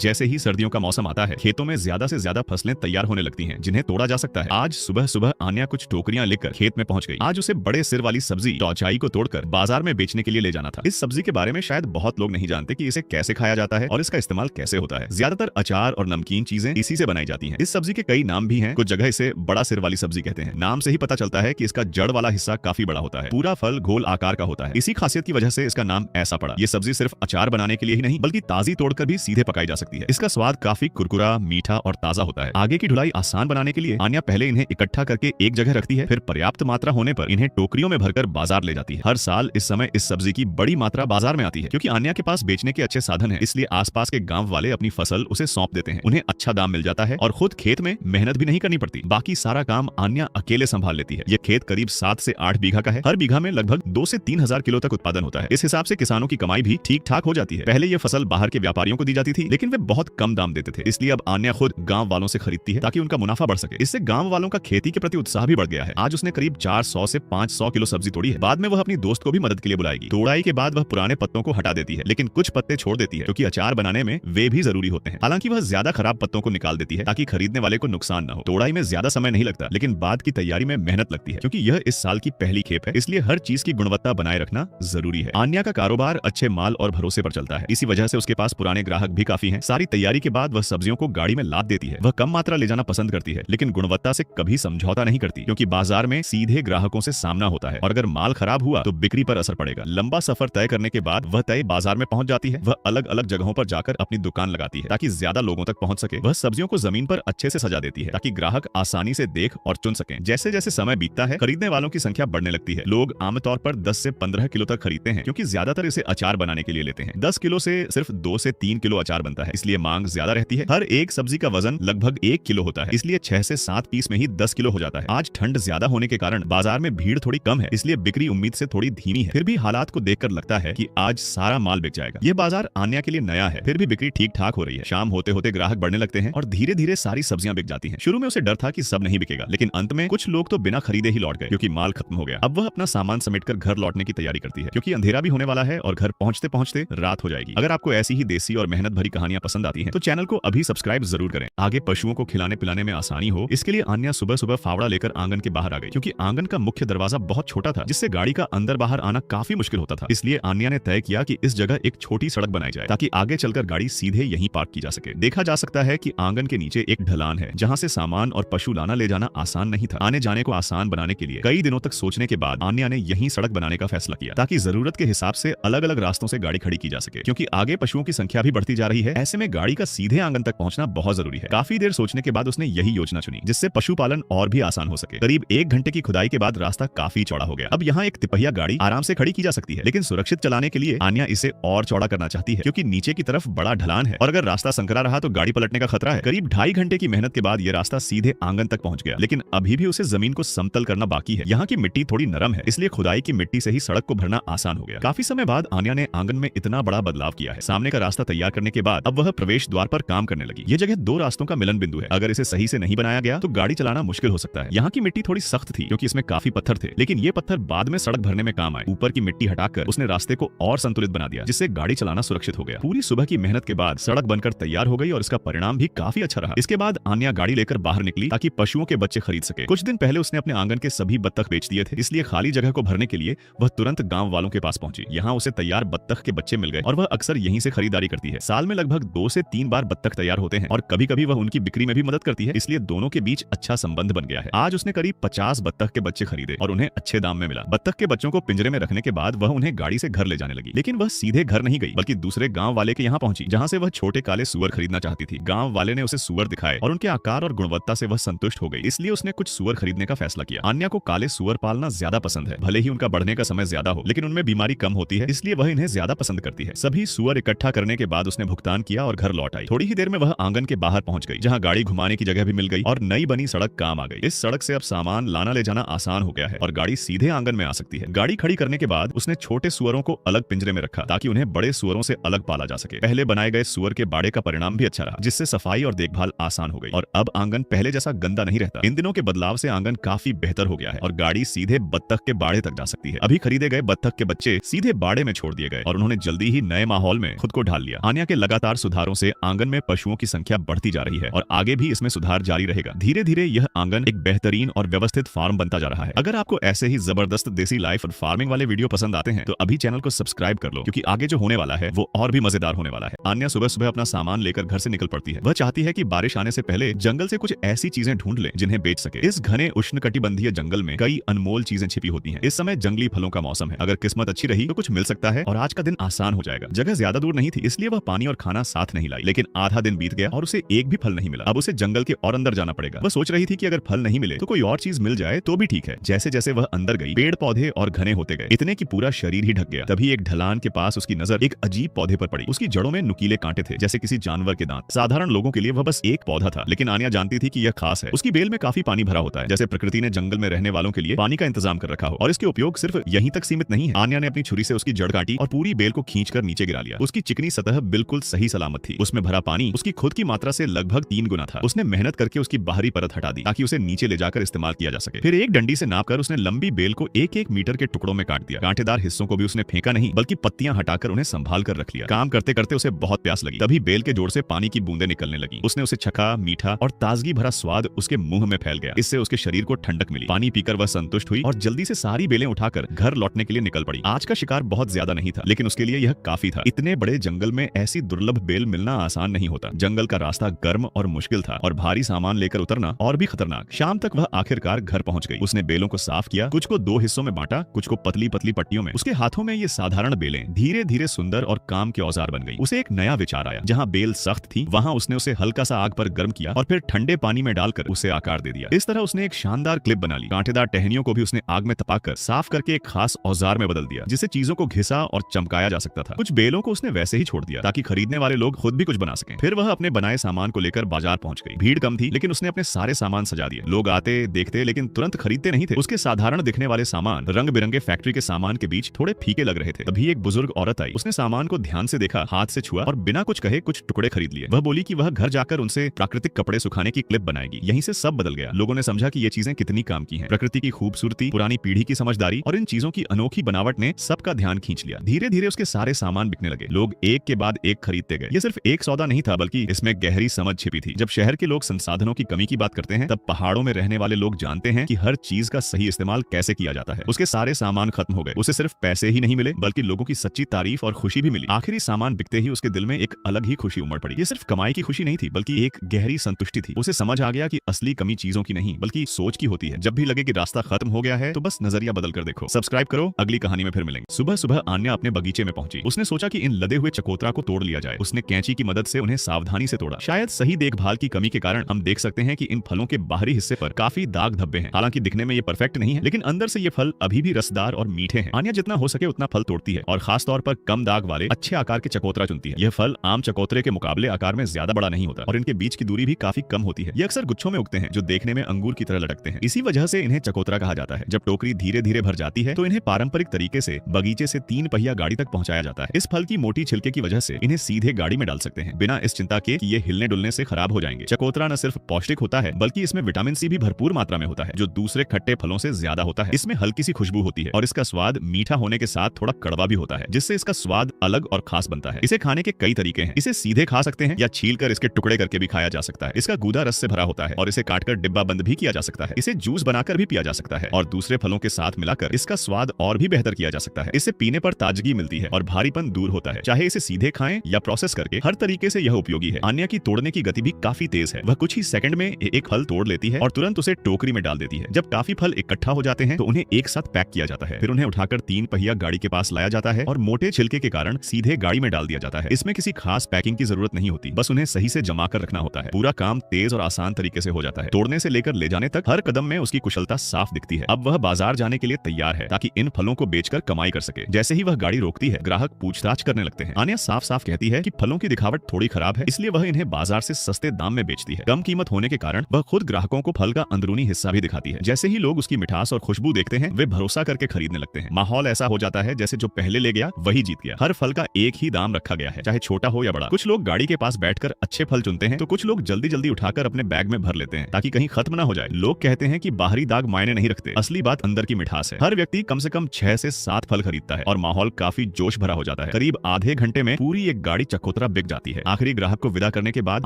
जैसे ही सर्दियों का मौसम आता है, खेतों में ज्यादा से ज्यादा फसलें तैयार होने लगती हैं, जिन्हें तोड़ा जा सकता है। आज सुबह सुबह आन्या कुछ टोकरियां लेकर खेत में पहुंच गई। आज उसे बड़े सिर वाली सब्जी टौचाई को तोड़कर बाजार में बेचने के लिए ले जाना था। इस सब्जी के बारे में शायद बहुत लोग नहीं जानते कि इसे कैसे खाया जाता है और इसका इस्तेमाल कैसे होता है। ज्यादातर अचार और नमकीन चीजें इसी से बनाई जाती हैं। इस सब्जी के कई नाम भी हैं। कुछ जगह इसे बड़ा सिर वाली सब्जी कहते हैं। नाम से ही पता चलता है कि इसका जड़ वाला हिस्सा काफी बड़ा होता है। पूरा फल गोल आकार का होता है। इसी खासियत की वजह से इसका नाम ऐसा पड़ा। ये सब्जी सिर्फ अचार बनाने के लिए ही नहीं बल्कि ताजी तोड़कर भी सीधे पकाई जा सकती है। इसका स्वाद काफी कुरकुरा, मीठा और ताजा होता है। आगे की ढुलाई आसान बनाने के लिए आन्या पहले इन्हें इकट्ठा करके एक जगह रखती है, फिर पर्याप्त मात्रा होने पर इन्हें टोकरियों में भरकर बाजार ले जाती है। हर साल इस समय इस सब्जी की बड़ी मात्रा बाजार में आती है। क्योंकि आन्या के पास बेचने के अच्छे साधन है, इसलिए आसपास के गांव वाले अपनी फसल उसे सौंप देते हैं। उन्हें अच्छा दाम मिल जाता है और खुद खेत में मेहनत भी नहीं करनी पड़ती। बाकी सारा काम आन्या अकेले संभाल लेती है। ये खेत करीब 7 से 8 बीघा का है। हर बीघा में लगभग 2 से 3 हजार किलो तक उत्पादन होता है। इस हिसाब से किसानों की कमाई भी ठीक ठाक हो जाती है। पहले ये फसल बाहर के व्यापारियों को दी जाती थी, लेकिन वे बहुत कम दाम देते थे। इसलिए अब आन्या खुद गांव वालों से खरीदती है ताकि उनका मुनाफा बढ़ सके। इससे गांव वालों का खेती के प्रति उत्साह भी बढ़ गया है। आज उसने करीब 400 से 500 किलो सब्जी तोड़ी है। बाद में वह अपनी दोस्त को भी मदद के लिए बुलाएगी। तोड़ाई के बाद वह पुराने पत्तों को हटा देती है, लेकिन कुछ पत्ते छोड़ देती है क्योंकि अचार बनाने में वे भी जरूरी होते हैं। हालांकि वह ज्यादा खराब पत्तों को निकाल देती है ताकि खरीदने वाले को नुकसान न हो। तोड़ाई में ज्यादा समय नहीं लगता, लेकिन बाद की तैयारी में मेहनत लगती है। क्योंकि यह इस साल की पहली खेप है, इसलिए हर चीज की गुणवत्ता बनाए रखना जरूरी है। आन्या का कारोबार अच्छे माल और भरोसे पर चलता है। इसी वजह से उसके पास पुराने ग्राहक भी काफी हैं। सारी तैयारी के बाद वह सब्जियों को गाड़ी में लाद देती है। वह कम मात्रा ले जाना पसंद करती है, लेकिन गुणवत्ता से कभी समझौता नहीं करती, क्योंकि बाजार में सीधे ग्राहकों से सामना होता है और अगर माल खराब हुआ तो बिक्री पर असर पड़ेगा। लंबा सफर तय करने के बाद वह तय बाजार में पहुंच जाती है। वह अलग अलग जगहों पर जाकर अपनी दुकान लगाती है ताकि ज्यादा लोगों तक पहुंच सके। वह सब्जियों को जमीन पर अच्छे से सजा देती है ताकि ग्राहक आसानी से देख और चुन सकें। जैसे जैसे समय बीतता है, खरीदने वालों की संख्या बढ़ने लगती है। लोग आमतौर पर 10 से 15 किलो तक खरीदते हैं, क्योंकि ज्यादातर इसे अचार बनाने के लिए लेते हैं। 10 किलो से सिर्फ 2 से 3 किलो अचार बनता है, इसलिए मांग ज्यादा रहती है। हर एक सब्जी का वजन लगभग 1 किलो होता है, इसलिए 6 से 7 पीस में ही 10 किलो हो जाता है। आज ठंड ज्यादा होने के कारण बाजार में भीड़ थोड़ी कम है, इसलिए बिक्री उम्मीद से थोड़ी धीमी है। फिर भी हालात को देखकर लगता है कि आज सारा माल बिक जाएगा। ये बाजार आन्या के लिए नया है, फिर भी बिक्री ठीक ठाक हो रही है। शाम होते होते ग्राहक बढ़ने लगते हैं और धीरे धीरे सारी सब्जियां बिक जाती हैं। शुरू में उसे डर था कि सब नहीं बिकेगा, लेकिन अंत में कुछ लोग तो बिना खरीदे ही लौट गए क्योंकि माल खत्म हो गया। अब वह अपना सामान समेटकर घर लौटने की तैयारी करती है, क्योंकि अंधेरा भी होने वाला है और घर पहुंचते पहुंचते रात हो जाएगी। अगर आपको ऐसी ही देसी और मेहनत भरी कहानियां पसंद आती हैं, तो चैनल को अभी सब्सक्राइब जरूर करें। आगे पशुओं को खिलाने पिलाने में आसानी हो, इसके लिए आन्या सुबह सुबह फावड़ा लेकर आंगन के बाहर आ गई। क्योंकि आंगन का मुख्य दरवाजा बहुत छोटा था, जिससे गाड़ी का अंदर बाहर आना काफी मुश्किल होता था। इसलिए आन्या ने तय किया कि इस जगह एक छोटी सड़क बनाई जाए ताकि आगे चलकर गाड़ी सीधे यहीं पार्क की जा सके। देखा जा सकता है कि आंगन के नीचे एक ढलान है, जहां से सामान और पशु लाना ले जाना आसान नहीं था। आने जाने को आसान बनाने के लिए कई दिनों तक सोचने के बाद आन्या ने यहीं सड़क बनाने का फैसला किया, ताकि जरूरत के हिसाब से अलग अलग रास्तों से गाड़ी खड़ी की जा सके। क्योंकि आगे पशुओं की संख्या भी बढ़ती जा रही है, ऐसे में गाड़ी का सीधे आंगन तक पहुंचना बहुत जरूरी है। काफी देर सोचने के बाद उसने यही योजना चुनी, जिससे पशुपालन और भी आसान हो सके। करीब 1 घंटे की खुदाई के बाद रास्ता काफी चौड़ा हो गया। अब यहाँ एक तिपहिया गाड़ी आराम से खड़ी की जा सकती है, लेकिन सुरक्षित चलाने के लिए आन्या इसे और चौड़ा करना चाहती है, क्योंकि नीचे की तरफ बड़ा ढलान है और अगर रास्ता संकरा रहा तो गाड़ी पलटने का खतरा है। करीब 2.5 घंटे की मेहनत के बाद यह रास्ता सीधे आंगन तक पहुंच गया, लेकिन अभी भी उसे जमीन को समतल करना बाकी है। यहाँ की मिट्टी थोड़ी नरम है, इसलिए खुदाई की मिट्टी से ही सड़क को भरना आसान हो गया। काफी समय बाद आन्या ने आंगन में इतना बड़ा बदलाव किया है। सामने का रास्ता तैयार करने के बाद अब वह प्रवेश द्वार पर काम करने लगी। ये जगह 2 रास्तों का मिलन बिंदु है। अगर इसे सही से नहीं बनाया गया तो गाड़ी चलाना मुश्किल हो सकता है। यहाँ की मिट्टी थोड़ी सख्त थी, क्योंकि इसमें काफी पत्थर थे, लेकिन ये पत्थर बाद में सड़क भरने में काम आए। ऊपर की मिट्टी हटाकर उसने रास्ते को और संतुलित बना दिया, जिससे गाड़ी चलाना सुरक्षित हो गया। पूरी सुबह की मेहनत के बाद सड़क बनकर तैयार हो गई और इसका परिणाम भी काफी अच्छा रहा। इसके बाद आन्या गाड़ी लेकर बाहर निकली ताकि पशुओं के बच्चे खरीद सके। कुछ दिन पहले उसने अपने आंगन के सभी बत्तख बेच दिए थे, इसलिए खाली जगह को भरने के लिए वह तुरंत गांव वालों के पास पहुंची। यहाँ उसे तैयार बत्तख के बच्चे मिल गए और वह अक्सर यहीं से खरीदारी करती है। साल में लगभग 2 से 3 बार बत्तख तैयार होते हैं और कभी कभी वह उनकी बिक्री में भी मदद करती है, इसलिए दोनों के बीच अच्छा संबंध बन गया है। आज उसने करीब 50 बत्तख के बच्चे खरीदे और उन्हें अच्छे दाम में मिला। बत्तख के बच्चों को पिंजरे में रखने के बाद वह उन्हें गाड़ी से घर ले जाने लगी, लेकिन वह सीधे घर नहीं गई, बल्कि दूसरे गांव वाले के यहाँ पहुंची, जहाँ से वह छोटे काले सुअर खरीदना चाहती थी। गांव वाले ने उसे सुअर दिखाए और उनके आकार और गुणवत्ता से वह संतुष्ट हो गई, इसलिए उसने कुछ सुअर खरीदने का फैसला किया। आन्या को काले सुअर पालना ज्यादा पसंद है। भले ही उनका बढ़ने का समय ज्यादा हो, लेकिन उनमें बीमारी कम होती है, इसलिए वह इन्हें ज्यादा पसंद करती है। सभी सुअर इकट्ठा करने के बाद उसने भुगतान किया और घर लौट आई। थोड़ी ही देर में वह आंगन के बाहर पहुंच गई, जहाँ गाड़ी घुमाने की जगह भी मिल गई और नई बनी सड़क काम आ गई। इस सड़क से अब सामान लाना ले जाना आसान हो गया है और गाड़ी सीधे आंगन में आ सकती है। गाड़ी खड़ी करने के बाद उसने छोटे सुअरों को अलग पिंजरे में रखा, ताकि उन्हें बड़े सुअरों से अलग पाला जा सके। पहले बनाए गए सुअर के बाड़े का परिणाम भी अच्छा रहा, जिससे सफाई और देखभाल आसान हो गई और अब आंगन पहले जैसा गंदा नहीं रहता। इन दिनों के बदलाव से आंगन काफी बेहतर हो गया है और गाड़ी सीधे बत्तख के बाड़े तक जा सकती है। अभी खरीदे गए बत्तख के बच्चे सीधे बाड़े में छोड़ दिए गए और उन्होंने जल्दी ही नए माहौल में खुद को ढाल लिया। आन्या के लगातार सुधारों से आंगन में पशुओं की संख्या बढ़ती जा रही है और आगे भी इसमें सुधार जारी रहेगा। धीरे धीरे यह आंगन एक बेहतरीन और व्यवस्थित फार्म बनता जा रहा है। अगर आपको ऐसे ही जबरदस्त देसी लाइफ और फार्मिंग वाले वीडियो पसंद आते हैं तो अभी चैनल को सब्सक्राइब कर लो, क्योंकि आगे जो होने वाला है वो और भी मजेदार होने वाला है। आन्या सुबह सुबह अपना सामान लेकर घर से निकल पड़ती है। वह चाहती है कि बारिश आने से पहले जंगल से कुछ ऐसी चीजें ढूंढ ले जिन्हें बेच सके। इस घने उष्णकटिबंधीय जंगल में कई अनमोल चीजें छिपी होती हैं। इस समय जंगली फलों का मौसम है। अगर किस्मत अच्छी रही तो कुछ मिल सकता है और आज का दिन आसान हो जाएगा। जगह ज्यादा दूर नहीं थी, इसलिए वह पानी और खाना साथ नहीं लाई, लेकिन आधा दिन बीत गया और उसे एक भी फल नहीं मिला। अब उसे जंगल के और अंदर जाना पड़ेगा। वह सोच रही थी कि अगर फल नहीं मिले तो कोई और चीज मिल जाए तो भी ठीक है। जैसे जैसे वह अंदर गई, पेड़ पौधे और घने होते गए, इतने कि पूरा शरीर ही ढक गया। तभी एक ढलान के पास उसकी नजर एक अजीब पौधे पर पड़ी। उसकी जड़ों में नुकीले कांटे थे, जैसे किसी जानवर के दांत। साधारण लोगों के लिए वह बस एक पौधा था, लेकिन आन्या जानती थी कि यह खास है। उसकी बेल में काफी पानी भरा होता है, जैसे प्रकृति ने जंगल में रहने वालों के लिए पानी का इंतजाम कर रखा हो। और इसके उपयोग सिर्फ यहीं तक सीमित नहीं है। आन्या ने अपनी छुरी से उसकी जड़ काटी और पूरी बेल को खींचकर नीचे गिरा लिया। उसकी चिकनी सतह बिल्कुल सही सलामत थी। उसमें भरा पानी उसकी खुद की मात्रा से लगभग 3 गुना था। उसने मेहनत करके उसकी बाहरी परत हटा दी ताकि उसे नीचे ले जाकर इस्तेमाल किया जा सके। फिर एक डंडी से नापकर उसने लंबी बेल को 1-1 मीटर के टुकड़ों में काट दिया। कांटेदार हिस्सों को भी उसने फेंका नहीं, बल्कि पत्तियां हटाकर उन्हें संभाल कर रख लिया। काम करते करते उसे बहुत प्यास लगी। तभी बेल के जोड़ से पानी की बूंदें निकलने लगी। उसने उसे चखा, मीठा और ताजगी भरा स्वाद उसके मुंह में फैल गया। इससे उसके शरीर को ठंडक मिली। पानी पीकर वह संतुष्ट हुई और जल्दी से सारी बेलें उठाकर घर लौटने के लिए निकल पड़ी। आज का शिकार बहुत ज्यादा नहीं था, लेकिन उसके लिए यह काफी था। इतने बड़े जंगल में ऐसी दुर्लभ बेल मिलना आसान नहीं होता। जंगल का रास्ता गर्म और मुश्किल था और भारी सामान लेकर उतरना और भी खतरनाक। शाम तक वह आखिरकार घर पहुंच गई। उसने बेलों को साफ किया, कुछ को 2 हिस्सों में बांटा, कुछ को पतली पतली पट्टियों में। उसके हाथों में ये साधारण बेलें धीरे धीरे सुंदर और काम के औजार बन गई। उसे एक नया विचार आया। जहां बेल सख्त थी वहां उसने उसे हल्का सा आग पर गर्म किया और फिर ठंडे पानी में डालकर उसे आकार दे दिया। इस तरह उसने एक शानदार क्लिप बना ली। कांटेदार टहनियों को भी उसने आग में तपाकर साफ करके एक खास औजार में बदल दिया, जिससे चीजों को घिसा और चमकाया जा सकता था। कुछ बेलों को उसने वैसे ही छोड़ दिया ताकि खरीदने वाले लोग खुद भी कुछ बना सकें। फिर वह अपने बनाए सामान को लेकर बाजार पहुंच गई। भीड़ कम थी, लेकिन उसने अपने सारे सामान सजा दिए। लोग आते देखते लेकिन तुरंत खरीदते नहीं थे। उसके साधारण दिखने वाले सामान रंग बिरंगे फैक्ट्री के सामान के बीच थोड़े फीके लग रहे थे। तभी एक बुजुर्ग औरत आई। उसने सामान को ध्यान से देखा, हाथ से छुआ और बिना कुछ कहे कुछ टुकड़े खरीद लिए। वह बोली कि वह घर जाकर उनसे प्राकृतिक कपड़े सुखाने की क्लिप बनाएगी। यहीं से सब बदल गया। लोगों ने समझा कि ये चीजें कितनी काम की हैं। प्रकृति की खूबसूरती, पुरानी पीढ़ी की समझदारी और इन चीजों की अनोखी बनावट ने सबका ध्यान खींच लिया। धीरे धीरे उसके सारे सामान बिकने लगे। लोग एक के बाद एक खरीदते गए। ये सिर्फ एक सौदा नहीं था, बल्कि इसमें गहरी समझ छिपी थी। जब शहर के लोग संसाधनों की कमी की बात करते हैं, तब पहाड़ों में रहने वाले लोग जानते हैं कि हर चीज का सही इस्तेमाल कैसे किया जाता है। उसके सारे सामान खत्म हो गए। उसे सिर्फ पैसे ही नहीं मिले, बल्कि लोगों की सच्ची तारीफ और खुशी भी मिली। आखिरी सामान बिकते ही उसके दिल में एक अलग ही खुशी उमड़ पड़ी। ये सिर्फ कमाई की खुशी नहीं थी, बल्कि एक गहरी संतुष्टि थी। उसे समझ आ गया कि असली कमी चीजों की नहीं, बल्कि सोच की होती है। जब भी लगे कि रास्ता खत्म हो गया है, तो बस नजरिया बदल कर देखो। सब्सक्राइब करो, अगली कहानी में फिर मिलेंगे। सुबह सुबह आन्या अपने बगीचे में पहुंची। उसने सोचा कि इन लदे हुए चकोतरा को तोड़ लिया जाए। उसने कैंची की मदद से उन्हें सावधानी से तोड़ा। शायद सही देखभाल की कमी के कारण हम देख सकते हैं कि इन फलों के बाहरी हिस्से पर काफी दाग धब्बे हैं। हालांकि दिखने में ये परफेक्ट नहीं है, लेकिन अंदर से ये फल अभी भी रसदार और मीठे हैं। आन्या जितना हो सके उतना फल तोड़ती है और खास तौर पर कम दाग वाले अच्छे आकार के चकोतरा चुनती है। यह फल आम चकोतरे के मुकाबले आकार में ज्यादा बड़ा नहीं होता और इनके बीच की दूरी भी काफी कम होती है। ये अक्सर गुच्छों में उगते हैं जो देखने में अंगूर की तरह लटकते हैं। इसी वजह से इन्हें चकोतरा कहा जाता है। जब टोकरी धीरे धीरे भर जाती है तो इन्हें पारंपरिक तरीके से बगीचे से 3 पहिया गाड़ी तक पहुंचाया जाता है। इस फल की मोटी छिलके की वजह से इन्हें सीधे गाड़ी में डाल सकते हैं, बिना इस चिंता के कि ये हिलने डुलने से खराब हो जाएंगे। चकोतरा न सिर्फ पौष्टिक होता है, बल्कि इसमें विटामिन सी भी भरपूर मात्रा में होता है, जो दूसरे खट्टे फलों से ज्यादा होता है। इसमें हल्की सी खुशबू होती है और इसका स्वाद मीठा होने के साथ थोड़ा कड़वा भी होता है, जिससे इसका स्वाद अलग और खास बनता है। इसे खाने के कई तरीके हैं। इसे सीधे खा सकते हैं या छील कर इसके टुकड़े करके भी खाया जा सकता है। इसका गूदा रस से भरा होता है और इसे काटकर डिब्बा बंद भी किया जा सकता है। इसे जूस बनाकर भी पिया जा सकता है और दूसरे फलों के साथ मिलाकर इसका स्वाद और भी बेहतर किया जा सकता है। इसे पीने पर ताजगी मिलती है और भारीपन दूर होता है। चाहे इसे सीधे खाएं या प्रोसेस करके, हर तरीके से यह उपयोगी है। आन्या की तोड़ने की गति भी काफी तेज है। वह कुछ ही सेकंड में एक फल तोड़ लेती है और तुरंत उसे टोकरी में डाल देती है। जब काफी फल इकट्ठा हो जाते हैं तो उन्हें एक साथ पैक किया जाता है। फिर उन्हें उठाकर 3 पहिया गाड़ी के पास लाया जाता है और मोटे छिलके के कारण सीधे गाड़ी में डाल दिया जाता है। इसमें किसी खास पैकिंग की जरूरत नहीं होती, बस उन्हें सही से जमा कर रखना होता है। पूरा काम तेज और आसान तरीके से हो जाता है। तोड़ने से लेकर ले जाने तक हर कदम में उसकी कुशलता साफ दिखती है। अब वह बाजार जाने के लिए तैयार है ताकि इन फलों को बेचकर कमाई कर सके। जैसे ही वह गाड़ी रोकती है, ग्राहक पूछताछ करने लगते हैं। आन्या साफ साफ कहती है कि फलों की दिखावट थोड़ी खराब है, इसलिए वह इन्हें बाजार से सस्ते दाम में बेचती है। कम कीमत होने के कारण वह खुद ग्राहकों को फल का अंदरूनी हिस्सा भी दिखाती है। जैसे ही लोग उसकी मिठास और खुशबू देखते हैं, वे भरोसा करके खरीदने लगते हैं। माहौल ऐसा हो जाता है जैसे जो पहले ले गया वही जीत गया। हर फल का एक ही दाम रखा गया है, चाहे छोटा हो या बड़ा। कुछ लोग गाड़ी के पास बैठकर अच्छे फल चुनते हैं, तो कुछ लोग जल्दी जल्दी उठाकर अपने बैग में भर लेते हैं ताकि कहीं खत्म ना हो जाए। लोग कहते हैं कि बाहरी दाग मायने नहीं रखते, असली बात अंदर की मिठास है। हर व्यक्ति कम से कम 6 से 7 फल खरीदता है और माहौल काफी जोश भरा हो जाता है। करीब आधे घंटे में पूरी एक गाड़ी चक्को चकोतरा बिक जाती है। आखिरी ग्राहक को विदा करने के बाद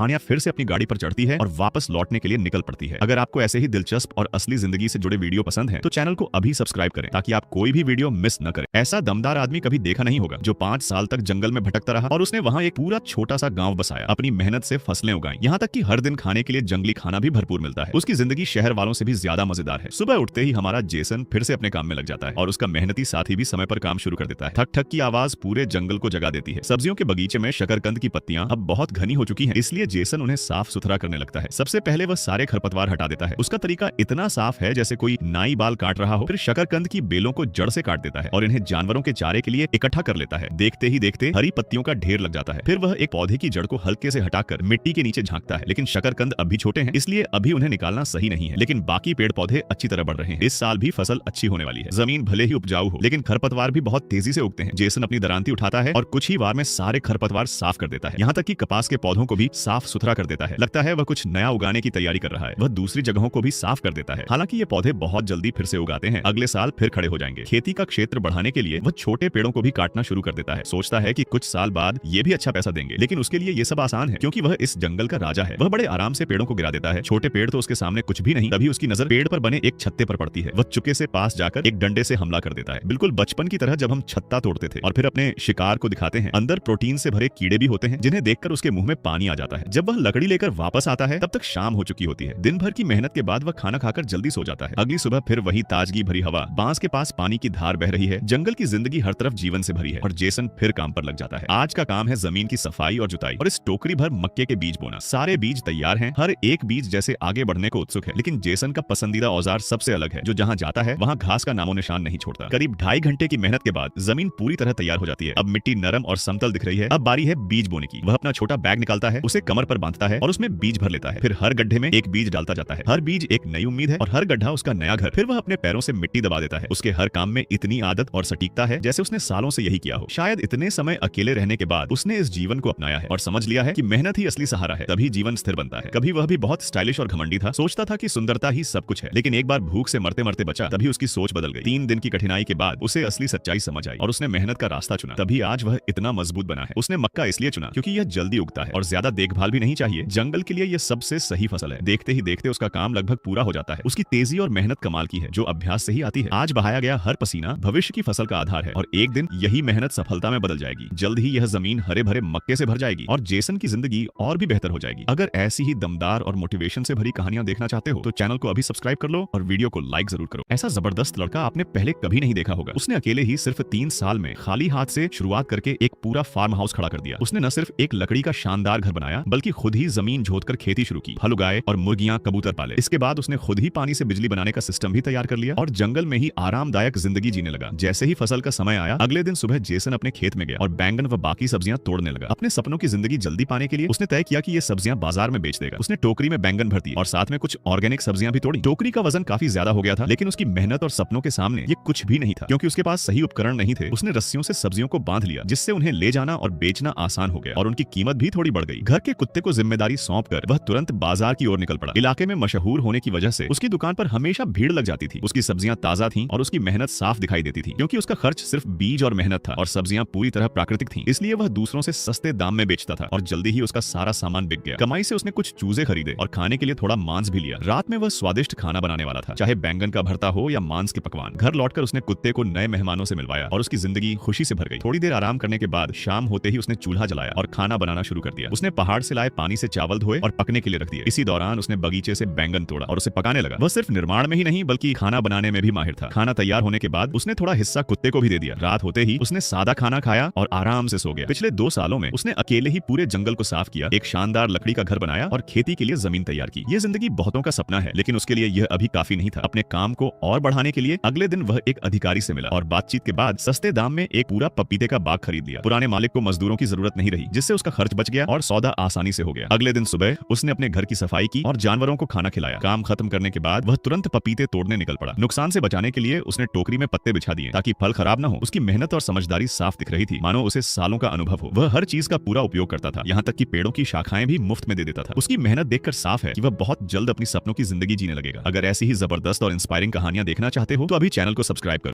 आन्या फिर से अपनी गाड़ी पर चढ़ती है और वापस लौटने के लिए निकल पड़ती है। अगर आपको ऐसे ही दिलचस्प और असली जिंदगी से जुड़े वीडियो पसंद है तो चैनल को अभी सब्सक्राइब करें ताकि आप कोई भी वीडियो मिस न करें। ऐसा दमदार आदमी कभी देखा नहीं होगा जो 5 साल तक जंगल में भटकता रहा और उसने वहां एक पूरा छोटा सा गांव बसाया, अपनी मेहनत से फसलें उगाई, यहाँ तक कि हर दिन खाने के लिए जंगली खाना भी भरपूर मिलता है। उसकी जिंदगी शहर वालों से भी ज्यादा मजेदार है। सुबह उठते ही हमारा जेसन फिर से अपने काम में लग जाता है और उसका मेहनती साथी भी समय पर काम शुरू कर देता है। ठक ठक की आवाज पूरे जंगल को जगा देती है। सब्जियों के बगीचे में शकरकंद की पत्तियां अब बहुत घनी हो चुकी हैं, इसलिए जेसन उन्हें साफ सुथरा करने लगता है। सबसे पहले वह सारे खरपतवार हटा देता है। उसका तरीका इतना साफ है जैसे कोई नाई बाल काट रहा हो। फिर शकरकंद की बेलों को जड़ से काट देता है और इन्हें जानवरों के चारे के लिए इकट्ठा कर लेता है। देखते ही देखते हरी पत्तियों का ढेर लग जाता है। फिर वह एक पौधे की जड़ को हल्के से हटाकर मिट्टी के नीचे झांकता है, लेकिन शकरकंद अभी छोटे हैं इसलिए अभी उन्हें निकालना सही नहीं है। लेकिन बाकी पेड़ पौधे अच्छी तरह बढ़ रहे हैं। इस साल भी फसल अच्छी होने वाली है। जमीन भले ही उपजाऊ हो लेकिन खरपतवार भी बहुत तेजी से उगते हैं। जेसन अपनी दरांती उठाता है और कुछ ही बार में सारे खरपतवार साफ कर देता है, यहाँ तक कि कपास के पौधों को भी साफ सुथरा कर देता है। लगता है वह कुछ नया उगाने की तैयारी कर रहा है। वह दूसरी जगहों को भी साफ कर देता है। हालांकि ये पौधे बहुत जल्दी फिर से उगाते हैं, अगले साल फिर खड़े हो जाएंगे। खेती का क्षेत्र बढ़ाने के लिए वह छोटे पेड़ों को भी काटना शुरू कर देता है। सोचता है कि कुछ साल बाद ये भी अच्छा पैसा देंगे, लेकिन उसके लिए ये सब आसान है क्योंकि वह इस जंगल का राजा है। वह बड़े आराम से पेड़ों को गिरा देता है। छोटे पेड़ तो उसके सामने कुछ भी नहीं। तभी उसकी नजर पेड़ पर बने एक छत्ते पर पड़ती है। वह चुपके से पास जाकर एक डंडे से हमला कर देता है, बिल्कुल बचपन की तरह जब हम छत्ता तोड़ते थे और फिर अपने शिकार को दिखाते हैं। अंदर प्रोटीन से भरे कीड़े भी होते हैं जिन्हें देखकर उसके मुंह में पानी आ जाता है। जब वह लकड़ी लेकर वापस आता है तब तक शाम हो चुकी होती है। दिन भर की मेहनत के बाद वह खाना खाकर जल्दी सो जाता है। अगली सुबह फिर वही ताजगी भरी हवा, बांस के पास पानी की धार बह रही है। जंगल की जिंदगी हर तरफ जीवन से भरी है और जेसन फिर काम पर लग जाता है। आज का काम है जमीन की सफाई और जुताई और इस टोकरी भर मक्के के बीज बोना। सारे बीज तैयार हैं, हर एक बीज जैसे आगे बढ़ने को उत्सुक है, लेकिन जेसन का पसंदीदा औजार सबसे अलग है, जो जहां जाता है वहां घास का नामो निशान नहीं छोड़ता। करीब 2.5 घंटे की मेहनत के बाद जमीन पूरी तरह तैयार हो जाती है। अब मिट्टी नरम और समतल दिख रही है। अब बारी है बीज बोने की। वह अपना छोटा बैग निकालता है, उसे कमर पर बांधता है और उसमें बीज भर लेता है। फिर हर गड्ढे में एक बीज डालता जाता है। हर बीज एक नई उम्मीद है और हर गड्ढा उसका नया घर। फिर वह अपने पैरों से मिट्टी दबा देता है। उसके हर काम में इतनी आदत और सटीकता है जैसे उसने सालों से यही किया हो। शायद इतने समय अकेले रहने के बाद उसने इस जीवन को अपनाया है और समझ लिया है कि मेहनत ही असली सहारा है, तभी जीवन स्थिर बनता है। कभी वह भी बहुत स्टाइलिश और घमंडी था, सोचता था कि सुंदरता ही सब कुछ है, लेकिन एक बार भूख से मरते मरते बचा, तभी उसकी सोच बदल गई। 3 दिन की कठिनाई के बाद उसे असली सच्चाई समझ आई और उसने मेहनत का रास्ता चुना। तभी आज वह इतना मजबूत बना है। उसने मक्का इसलिए चुना क्योंकि यह जल्दी उगता है और ज्यादा देखभाल भी नहीं चाहिए। जंगल के लिए यह सबसे सही फसल है। देखते ही देखते उसका काम लगभग पूरा हो जाता है। उसकी तेजी और मेहनत कमाल की है, जो अभ्यास से ही आती है। आज बहाया गया हर पसीना भविष्य की फसल का आधार है और एक दिन यही मेहनत सफलता में बदल जाएगी। जल्द ही यह जमीन हरे भरे मक्के से भर जाएगी और जेसन की जिंदगी और भी बेहतर हो जाएगी। अगर ऐसी ही दमदार और मोटिवेशन से भरी कहानियां देखना चाहते हो तो चैनल को अभी सब्सक्राइब कर लो और वीडियो को लाइक जरूर करो। ऐसा जबरदस्त लड़का आपने पहले कभी नहीं देखा होगा। उसने अकेले ही सिर्फ 3 साल में खाली हाथ से शुरुआत करके एक पूरा फार्म हाउस खड़ा कर दिया। उसने न सिर्फ एक लकड़ी का शानदार घर बनाया बल्कि खुद ही जमीन जोतकर खेती शुरू की, फल उगाए और मुर्गियां कबूतर पाले। इसके बाद उसने खुद ही पानी से बिजली बनाने का सिस्टम भी तैयार कर लिया और जंगल में ही आरामदायक जिंदगी जीने लगा। जैसे ही फसल का समय आया, अगले दिन सुबह जेसन अपने खेत में गया और बैंगन व बाकी सब्जियां तोड़ने लगा। अपने सपनों की जिंदगी जल्दी पाने के लिए उसने तय किया कि ये सब्जियां बाजार में बेच देगा। उसने टोकरी में बैंगन भर दिए और साथ में कुछ ऑर्गेनिक सब्जियां भी तोड़ी। टोकरी का वजन काफी ज्यादा हो गया था, लेकिन उसकी मेहनत और सपनों के सामने ये कुछ भी नहीं था, क्योंकि उसके पास सही उपकरण नहीं थे। उसने रस्सियों से सब्जियों को बांध लिया, जिससे उन्हें ले जाना और बेचना आसान हो गया और उनकी कीमत भी थोड़ी बढ़ गई। घर के कुत्ते को जिम्मेदारी सौंपकर वह तुरंत बाजार की ओर निकल पड़ा। इलाके में मशहूर होने की वजह से उसकी दुकान पर हमेशा भीड़ लग जाती थी। उसकी सब्जियां ताजा थीं और उसकी मेहनत साफ दिखाई देती थी, क्योंकि उसका खर्च सिर्फ बीज और मेहनत था और सब्जियां पूरी तरह प्राकृतिक थीं। इसलिए वह दूसरों से सस्ते दाम में बेचता था और जल्दी ही उसका सारा सामान बिक गया। कमाई से उसने कुछ चूजे खरीदे और खाने के लिए थोड़ा मांस भी लिया। रात में वह स्वादिष्ट खाना बनाने वाला था, चाहे बैंगन का भरता हो या मांस के पकवान। घर लौटकर उसने कुत्ते को नए मेहमानों से मिलवाया और उसकी जिंदगी खुशी से भर गई। थोड़ी देर आराम करने के बाद शाम होते ही उसने चूल्हा जलाया और खाना बनाना शुरू कर दिया। उसने पहाड़ से लाए पानी से चावल धोए और पकने के लिए रख दिए। इसी दौरान उसने बगीचे से बैंगन तोड़ा और उसे पकाने लगा। वह सिर्फ निर्माण में ही नहीं बल्कि खाना बनाने में भी माहिर था। खाना तैयार होने के बाद उसने थोड़ा हिस्सा कुत्ते को भी दे दिया। रात होते ही उसने सादा खाना खाया और आराम से सो गया। पिछले 2 सालों में उसने अकेले ही पूरे जंगल को साफ किया, एक शानदार लकड़ी का घर बनाया और खेती के लिए जमीन तैयार की। ये जिंदगी बहुतों का सपना है, लेकिन उसके लिए यह अभी काफी नहीं था। अपने काम को और बढ़ाने के लिए अगले दिन वह एक अधिकारी से मिला और बातचीत के बाद सस्ते दाम में एक पूरा पपीते का बाग खरीद लिया। पुराने मालिक को मजदूरों की जरूरत नहीं रही, जिससे उसका खर्च बच गया और सौदा आसानी से हो गया। अगले दिन सुबह उसने अपने घर की सफाई की और जानवरों को खाना खिलाया। काम खत्म करने के बाद वह तुरंत पपीते तोड़ने निकल पड़ा। नुकसान से बचाने के लिए उसने टोकरी में पत्ते बिछा दिए ताकि फल खराब न हो। उसकी मेहनत और समझदारी साफ दिख रही थी, मानो उसे सालों का अनुभव हो। वह हर चीज का पूरा उपयोग करता था, यहाँ तक कि पेड़ों की शाखाएं भी मुफ्त में दे देता था। उसकी मेहनत देखकर साफ है कि वह बहुत जल्द अपनी सपनों की जिंदगी जीने लगेगा। अगर ऐसी ही जबरदस्त और इंस्पायरिंग कहानियां देखना चाहते हो तो अभी चैनल को सब्सक्राइब करो।